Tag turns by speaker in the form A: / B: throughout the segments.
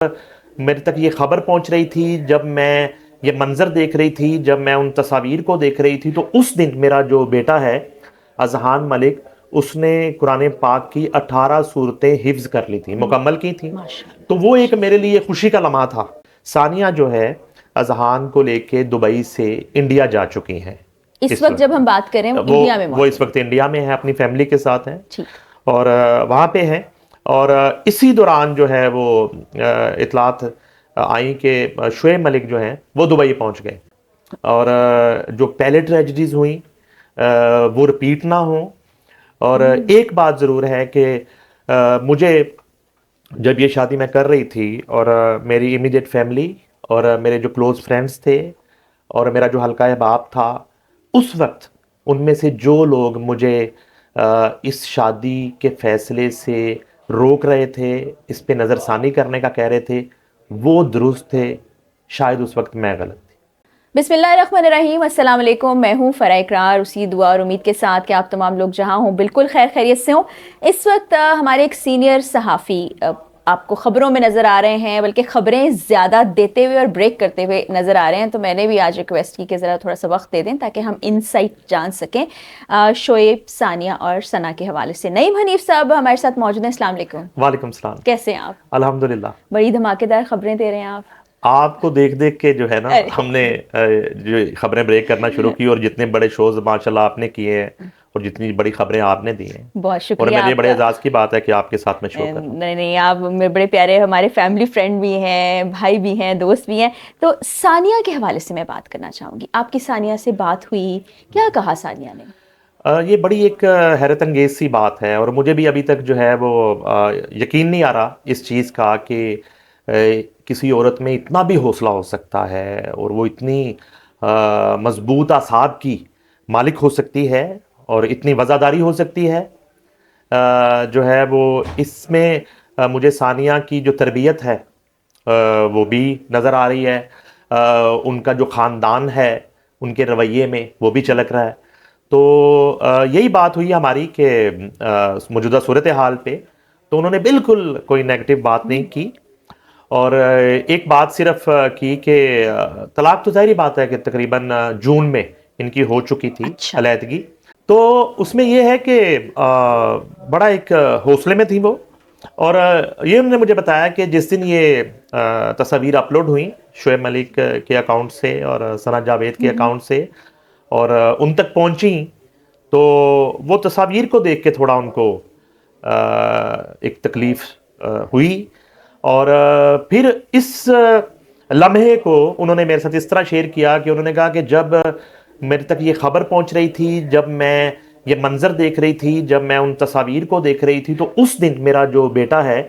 A: मेरे तक ये खबर पहुंच रही थी, जब मैं ये मंजर देख रही थी, जब मैं उन तस्वीर को देख रही थी, तो उस दिन मेरा जो बेटा है अजहान मलिक, उसने कुरान पाक की 18 सूरतें हिफ्ज कर ली थी, मुकम्मल की थी। तो वो एक मेरे लिए खुशी का लम्हा था। सानिया जो है अजहान को लेके दुबई से इंडिया जा चुकी हैं।
B: इस वक्त जब हम बात करें वो इंडिया में
A: वो इस वक्त इंडिया में है, अपनी फैमिली के साथ हैं
B: ठीक।
A: और वहाँ पे हैं। और इसी दौरान जो है वो इतलात आई कि शुएब मलिक जो हैं वो दुबई पहुँच गए और जो पहले ट्रेजिडीज़ हुई वो रिपीट ना हो। और एक बात ज़रूर है कि मुझे जब ये शादी मैं कर रही थी और मेरी इमीडिएट फैमिली और मेरे जो क्लोज फ्रेंड्स थे और मेरा जो हल्का अहबाब था, उस वक्त उनमें से जो लोग मुझे इस शादी के फैसले से रोक रहे थे, इस पे नज़रसानी करने का कह रहे थे, वो दुरुस्त थे। शायद उस वक्त मैं गलत थी।
B: बिस्मिल्लाहिर्रहमानिर्रहीम, अस्सलाम वालेकुम। मैं हूँ फ़रा इकरार, उसी दुआ और उम्मीद के साथ कि आप तमाम लोग जहाँ हों बिल्कुल खैर खैरियत से हों। इस वक्त हमारे एक सीनियर सहाफ़ी आपको ख़बरों में नज़र आ रहे हैं, बल्कि ख़बरें ज़्यादा देते हुए और ब्रेक करते हुए नज़र आ रहे हैं। तो मैंने भी आज रिक्वेस्ट की कि ज़रा थोड़ा सा वक्त दे दें ताकि हम इनसाइट जान सकें शोएब, सानिया और सना के हवाले से। नईम हनीफ साहब हमारे साथ मौजूद हैं। अस्सलाम वालेकुम।
A: वालेकुम सलाम।
B: कैसे हैं आप?
A: अल्हम्दुलिल्लाह।
B: बड़ी धमाकेदार ख़बरें दे रहे हैं आप।
A: आपको देख देख के जो है ना, हमने जो खबरें ब्रेक करना शुरू की और जितने बड़े शोज माशाल्लाह आपने किए हैं और जितनी बड़ी खबरें आपने दी हैं,
B: बहुत
A: और
B: शुक्रिया
A: मेरे बड़े
B: आपका।
A: एजाज की बात है कि आपके साथ में शो कर रहा हूं।
B: नहीं नहीं, आप मेरे बड़े प्यारे, हमारे फैमिली फ्रेंड भी हैं, भाई भी हैं, दोस्त भी हैं। तो सानिया के हवाले से मैं बात करना चाहूँगी। आपकी सानिया से बात हुई, क्या कहा सानिया ने?
A: ये बड़ी एक हैरत अंगेज सी बात है और मुझे भी अभी तक जो है वो यकीन नहीं आ रहा इस चीज़ का कि किसी औरत में इतना भी हौसला हो सकता है और वो इतनी मजबूत आसाब की मालिक हो सकती है और इतनी वज़ादारी हो सकती है। जो है वो इसमें मुझे सानिया की जो तरबियत है वो भी नज़र आ रही है। उनका जो ख़ानदान है उनके रवैये में वो भी झलक रहा है। तो यही बात हुई हमारी कि मौजूदा सूरत हाल पे तो उन्होंने बिल्कुल कोई नेगेटिव बात नहीं की और एक बात सिर्फ की कि तलाक तो ज़ाहिर बात है कि तकरीबन जून में इनकी हो चुकी थी
B: अच्छा।
A: अलैदगी। तो उसमें यह है कि बड़ा एक हौसले में थी वो। और ये उन्होंने मुझे बताया कि जिस दिन ये तस्वीर अपलोड हुई शुएब मलिक के अकाउंट से और सना जावेद के अकाउंट से और उन तक पहुंची, तो वो तस्वीर को देख के थोड़ा उनको एक तकलीफ हुई। और फिर इस लम्हे को उन्होंने मेरे साथ इस तरह शेयर किया कि उन्होंने कहा कि जब मेरे तक ये खबर पहुंच रही थी, जब मैं ये मंजर देख रही थी, जब मैं उन तस्वीर को देख रही थी, तो उस दिन मेरा जो बेटा है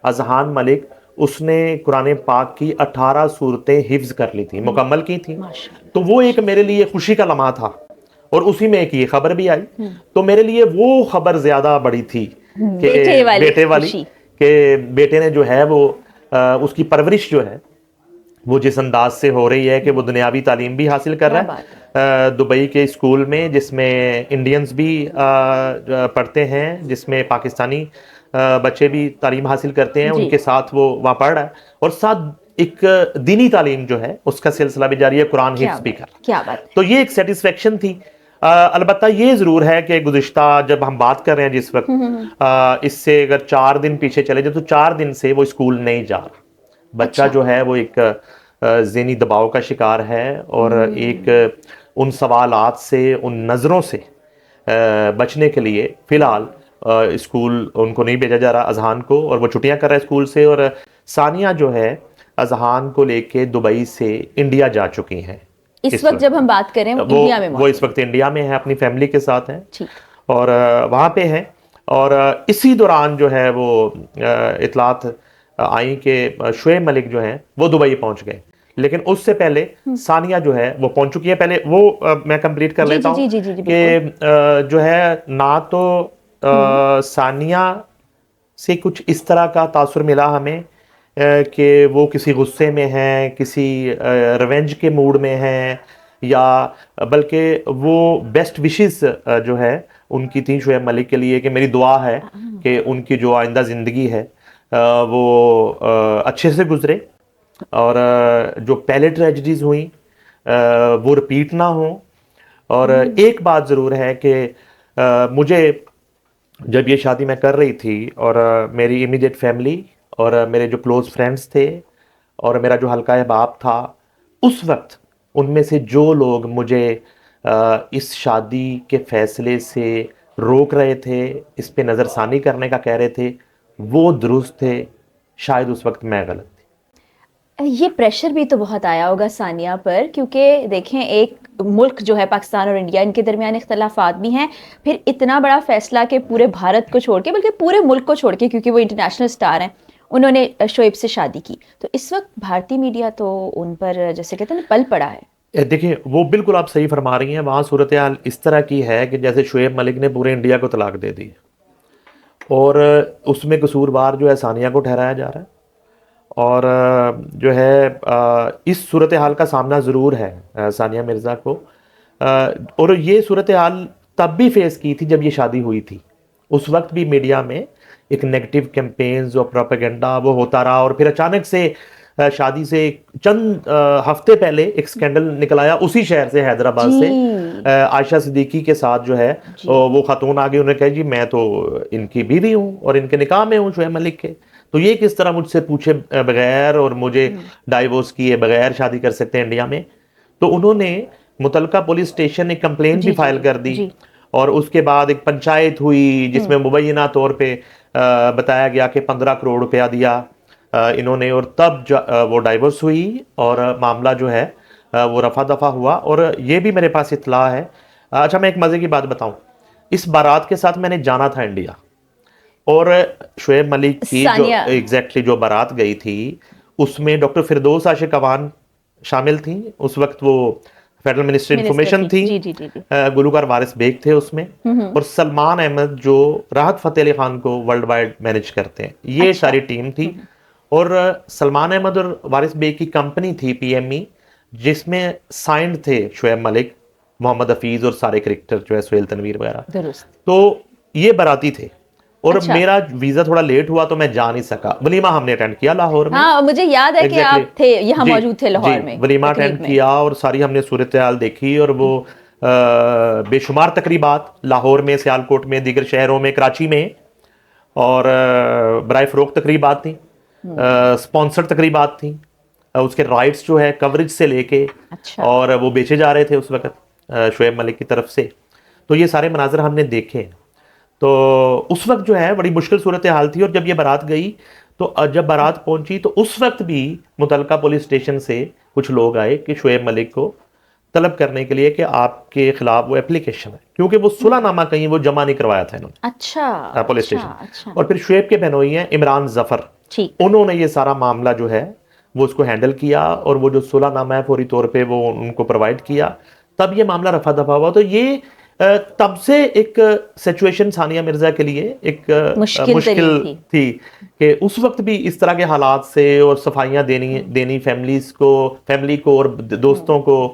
A: अजहान मलिक, उसने कुरान पाक की 18 सूरतें हिफ्ज कर ली थी, मुकम्मल की थी। तो वो एक मेरे लिए खुशी का लम्हा था और उसी में एक ये खबर भी आई। तो मेरे लिए वो खबर ज्यादा बड़ी थी कि बेटे वाली कि बेटे ने जो है वो उसकी परवरिश जो है वो जिस अंदाज से हो रही है कि वो दुनियावी तालीम भी हासिल कर रहा है दुबई के स्कूल में, जिसमें इंडियंस भी पढ़ते हैं, जिसमें पाकिस्तानी बच्चे भी तालीम हासिल करते हैं, उनके साथ वो वहाँ पढ़ रहा है और साथ एक दीनी तालीम जो है उसका सिलसिला भी जारी है, कुरान हिफ्ज भी कर।
B: क्या बात।
A: तो ये एक सेटिस्फेक्शन थी। अलबत्ता ये ज़रूर है कि गुज़िश्ता जब हम बात कर रहे हैं जिस वक्त, इससे अगर 4 दिन पीछे चले जाए तो 4 दिन से वो स्कूल नहीं जा रहा। बच्चा जो है वो एक ज़हनी दबाव का शिकार है और एक उन सवालात से, उन नज़रों से बचने के लिए फ़िलहाल स्कूल उनको नहीं भेजा जा रहा अजहान को, और वो छुट्टियां कर रहा है स्कूल से। और सानिया जो है अजहान को लेके दुबई से इंडिया जा चुकी हैं।
B: इस वक्त जब हम बात करें वो इंडिया में
A: वो इस वक्त इंडिया में है, अपनी फैमिली के साथ हैं और वहाँ पे हैं। और इसी दौरान जो है वो इतलात आई कि शुएब मलिक जो हैं वो दुबई पहुंच गए, लेकिन उससे पहले सानिया जो है वो पहुंच चुकी है। पहले वो मैं कंप्लीट कर लेता हूँ कि जो है ना तो सानिया से कुछ इस तरह का तासुर मिला हमें कि वो किसी गुस्से में हैं, किसी रिवेंज के मूड में हैं, या बल्कि वो बेस्ट विशेस जो है उनकी थी शुएब मलिक के लिए कि मेरी दुआ है कि उनकी जो आइंदा ज़िंदगी है वो अच्छे से गुजरे, और जो पहले ट्रेजिडीज हुई वो रिपीट ना हो। और एक बात ज़रूर है कि मुझे जब ये शादी मैं कर रही थी, और मेरी इमीडिएट फैमिली और मेरे जो क्लोज फ्रेंड्स थे और मेरा जो हल्का अहबाब था, उस वक्त उनमें से जो लोग मुझे इस शादी के फैसले से रोक रहे थे, इस पे नज़रसानी करने का कह रहे थे, वो दुरुस्त थे। शायद उस वक्त मैं गलत थी।
B: ये प्रेशर भी तो बहुत आया होगा सानिया पर, क्योंकि देखें एक मुल्क जो है पाकिस्तान और इंडिया, इनके दरमियान इख्तलाफात भी हैं, फिर इतना बड़ा फैसला कि पूरे भारत को छोड़ के बल्कि पूरे मुल्क को छोड़ के, क्योंकि वो इंटरनेशनल स्टार हैं, उन्होंने शोएब से शादी की, तो इस वक्त भारतीय मीडिया तो उन पर जैसे कहते हैं ना पल पड़ा है।
A: देखिए, वो बिल्कुल आप सही फरमा रही हैं। वहाँ सूरत हाल इस तरह की है कि जैसे शोएब मलिक ने पूरे इंडिया को तलाक दे दी, और उसमें कसूरवार जो है सानिया को ठहराया जा रहा है। और जो है इस सूरत हाल का सामना ज़रूर है सानिया मिर्ज़ा को। और ये सूरत हाल तब भी फेस की थी जब ये शादी हुई थी। उस वक्त भी मीडिया में एक नेगेटिव कैंपेन्स और प्रोपेगेंडा वो होता रहा, और फिर अचानक से शादी से चंद हफ्ते पहले एक स्कैंडल निकल आया उसी शहर से, हैदराबाद से। आयशा सिद्दीकी के साथ जो है वो खातून आ गई, उन्होंने कहा जी मैं तो इनकी बीवी हूँ और इनके निकाह में हूँ शोएब मलिक के, तो ये किस तरह मुझसे पूछे बगैर और मुझे डाइवोर्स किए बगैर शादी कर सकते हैं इंडिया में। तो उन्होंने मुतलका पुलिस स्टेशन एक कंप्लेन भी फाइल कर दी, और उसके बाद एक पंचायत हुई जिसमें मुबैना तौर पे बताया गया कि 15 करोड़ रुपया दिया इन्होंने, और तब वो डाइवोर्स हुई और मामला जो है वो रफा दफा हुआ। और ये भी मेरे पास इत्तला है। अच्छा, मैं एक मज़े की बात बताऊं, इस बारात के साथ मैंने जाना था इंडिया, और शोएब मलिक की जो एग्जैक्टली जो बारात गई थी उसमें डॉक्टर फिरदौस आशिक अवान शामिल थी। उस वक्त वो फेडरल मिनिस्टर इंफॉर्मेशन थी। गुलूकार वारिस बेग थे उसमें, और सलमान अहमद जो राहत फतेह अली खान को वर्ल्ड वाइड मैनेज करते हैं, ये सारी टीम थी। और सलमान अहमद और वारिस बेग की कंपनी थी पीएमई, जिसमें साइंड थे शोएब मलिक, मोहम्मद हफीज और सारे क्रिकेटर जो है सुहेल तनवीर वगैरह। तो ये बाराती थे, और मेरा वीजा थोड़ा लेट हुआ तो मैं जा नहीं सका। वलीमा हमने अटेंड किया लाहौर में।
B: हाँ, मुझे याद है कि आप थे यहाँ मौजूद थे लाहौर में।
A: वलीमा अटेंड किया और सारी हमने सूरत हाल देखी, और वो बेशुमार तकरीबात लाहौर में, सियालकोट में, दीगर शहरों में, कराची में, और बराए फरोख्त तकरीबात थी, स्पॉन्सर्ड तकरीबात थी। उसके राइट्स जो है कवरेज से लेके और वो बेचे जा रहे थे उस वक्त शोएब मलिक की तरफ से। तो ये सारे मनाजर हमने देखे। तो उस वक्त जो है बड़ी मुश्किल सूरत हाल थी। और जब ये बारात गई, तो जब बारात पहुंची तो उस वक्त भी मुतलका पुलिस स्टेशन से कुछ लोग आए कि शोएब मलिक को तलब करने के लिए कि आपके खिलाफ वो एप्लीकेशन है, क्योंकि वो सुलहनामा कहीं वो जमा नहीं करवाया था इन्होंने पुलिस स्टेशन। और फिर शोएब के बहनोई हैं इमरान जफर, उन्होंने ये सारा मामला जो है वो उसको हैंडल किया, और वो जो सुलहनामा है फौरी तौर पे वो उनको प्रोवाइड किया, तब ये मामला रफा दफा हुआ। तो ये तब से एक सिचुएशन सानिया मिर्जा के लिए एक मुश्किल थी कि उस वक्त भी इस तरह के हालात से, और सफाइयाँ देनी फैमिली को और दोस्तों को,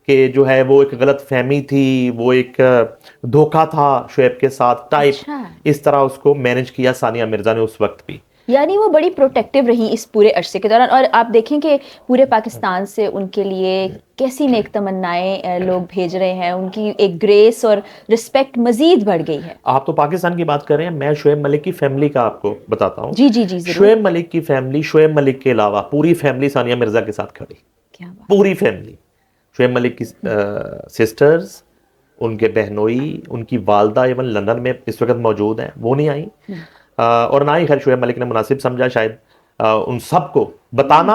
A: कि जो है वो एक गलत फहमी थी, वो एक धोखा था शोएब के साथ टाइप, इस तरह उसको मैनेज किया सानिया मिर्जा ने उस वक्त भी।
B: यानी वो बड़ी प्रोटेक्टिव रही इस पूरे अरसे के दौरान। और आप देखें कि पूरे पाकिस्तान से उनके लिए कैसी नेक तमन्नाएं लोग भेज रहे हैं, उनकी एक ग्रेस और रिस्पेक्ट मजीद बढ़ गई है।
A: आप तो पाकिस्तान की बात कर रहे हैं, मैं शोएब मलिक की फैमिली का आपको बताता हूँ।
B: जी जी जी,
A: शोएब मलिक की फैमिली, शोएब मलिक के अलावा पूरी फैमिली सानिया मिर्जा के साथ खड़ी।
B: क्या बात? पूरी
A: फैमिली, शोएब मलिक की सिस्टर्स, उनके बहनोई, उनकी वालदा इवन लंदन में इस वक्त मौजूद हैं, वो नहीं आई। और ना ही खैर शोएब मलिक ने मुनासिब समझा शायद उन सबको बताना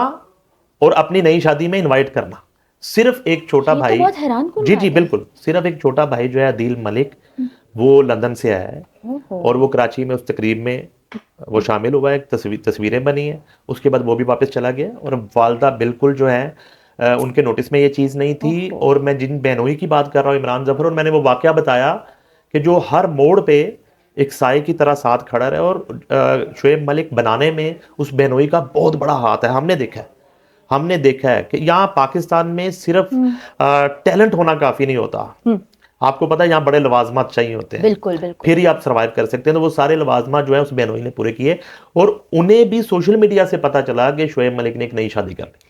A: और अपनी नई शादी में इनवाइट करना। सिर्फ एक छोटा भाई,
B: बहुत हैरान
A: जी जी बिल्कुल, सिर्फ एक छोटा भाई जो है अदील मलिक, वो लंदन से आया है, और वो कराची में उस तकरीब में वो शामिल हुआ है, तस्वीरें बनी हैं, उसके बाद वो भी वापस चला गया। और वालदा बिल्कुल जो है उनके नोटिस में ये चीज़ नहीं थी। और मैं जिन बहनोई की बात कर रहा हूँ, इमरान जफर, और मैंने वो वाकया बताया कि जो हर मोड़ पे एक साए की तरह साथ खड़ा रहे, और शोएब मलिक बनाने में उस बहनोई का बहुत बड़ा हाथ है। हमने देखा है कि यहाँ पाकिस्तान में सिर्फ टैलेंट होना काफ़ी नहीं होता, आपको पता है यहाँ बड़े लवाजमात चाहिए होते हैं,
B: बिल्कुल बिल्कुल।
A: फिर ही आप सर्वाइव कर सकते हैं। तो वो सारे लवाजमात जो है उस बहनोई ने पूरे किए और उन्हें भी सोशल मीडिया से पता चला कि शोएब मलिक ने एक नई शादी कर ली।